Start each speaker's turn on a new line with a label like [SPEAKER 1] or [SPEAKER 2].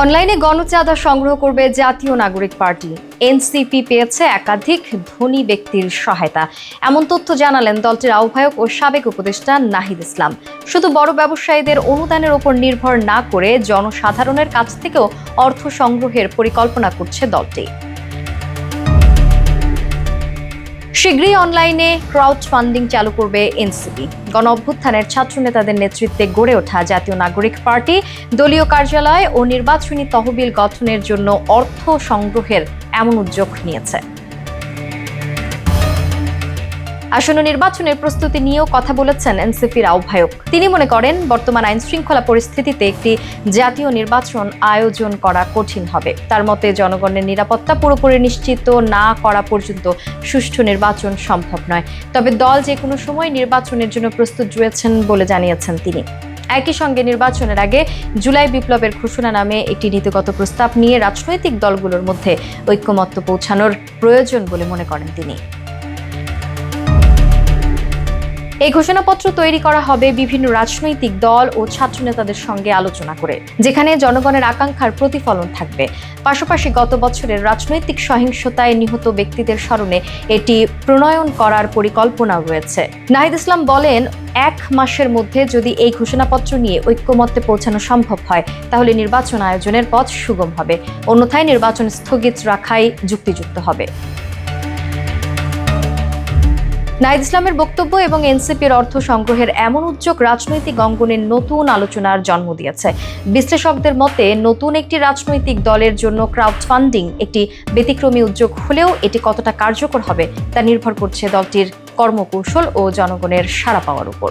[SPEAKER 1] অনলাইনে গণচাঁদা সংগ্রহ করবে জাতীয় নাগরিক পার্টি। এনসিপি পেয়েছে একাধিক ধনী ব্যক্তির সহায়তা, এমন তথ্য জানালেন দলটির আহ্বায়ক ও সাবেক উপদেষ্টা নাহিদ ইসলাম। শুধু বড় ব্যবসায়ীদের অনুদানের ওপর নির্ভর না করে জনসাধারণের কাছ থেকেও অর্থ সংগ্রহের পরিকল্পনা করছে দলটি। শীঘ্রই অনলাইনে ক্রাউড ফান্ডিং চালু করবে এনসিপি। গণঅভ্যুত্থানের ছাত্র নেতাদের নেতৃত্বে গড়ে ওঠা জাতীয় নাগরিক পার্টি দলীয় কার্যালয় ও নির্বাচনী তহবিল গঠনের জন্য অর্থ সংগ্রহের এমন উদ্যোগ নিয়েছে। আসন্ন নির্বাচনের প্রস্তুতি নিয়েও কথা বলেছেন এনসিপির আহ্বায়ক। তিনি মনে করেন, বর্তমান আইন শৃঙ্খলা পরিস্থিতিতে একটি জাতীয় নির্বাচন আয়োজন করা কঠিন হবে। তার মতে, জনগণের নিরাপত্তা পুরোপুরি নিশ্চিত না করা পর্যন্ত সুষ্ঠু নির্বাচন সম্ভব নয়। তবে দল যে কোনো সময় নির্বাচনের জন্য প্রস্তুত রয়েছেন বলে জানিয়েছেন তিনি। একই সঙ্গে নির্বাচনের আগে জুলাই বিপ্লবের ঘোষণা নামে একটি নীতিগত প্রস্তাব নিয়ে রাজনৈতিক দলগুলোর মধ্যে ঐক্যমত্য পৌঁছানোর প্রয়োজন বলে মনে করেন তিনি। এই ঘোষণাপত্র তৈরি করা হবে বিভিন্ন রাজনৈতিক দল ও ছাত্র নেতাদের সঙ্গে আলোচনা করে, যেখানে জনগণের আকাঙ্ক্ষার প্রতিফলন থাকবে। পাশাপাশি গত বছরের রাজনৈতিক সহিংসতায় নিহত ব্যক্তিদের স্মরণে এটি প্রণয়ন করার পরিকল্পনা রয়েছে। নাহিদ ইসলাম বলেন, 1 মাসের মধ্যে যদি এই ঘোষণাপত্র নিয়ে ঐক্যমত্যে পৌঁছানো সম্ভব হয়, তাহলে নির্বাচন আয়োজনের পথ সুগম হবে। অন্যথায় নির্বাচন স্থগিত রাখাই যুক্তিযুক্ত হবে। নাহিদ ইসলামের বক্তব্য এবং এনসিপির অর্থ সংগ্রহের এমন উদ্যোগ রাজনৈতিক অঙ্গনের নতুন আলোচনার জন্ম দিয়েছে। বিশ্লেষকদের মতে, নতুন একটি রাজনৈতিক দলের জন্য ক্রাউড ফান্ডিং একটি ব্যতিক্রমী উদ্যোগ হলেও এটি কতটা কার্যকর হবে তা নির্ভর করছে দলটির কর্মকৌশল ও জনগণের সাড়া পাওয়ার উপর।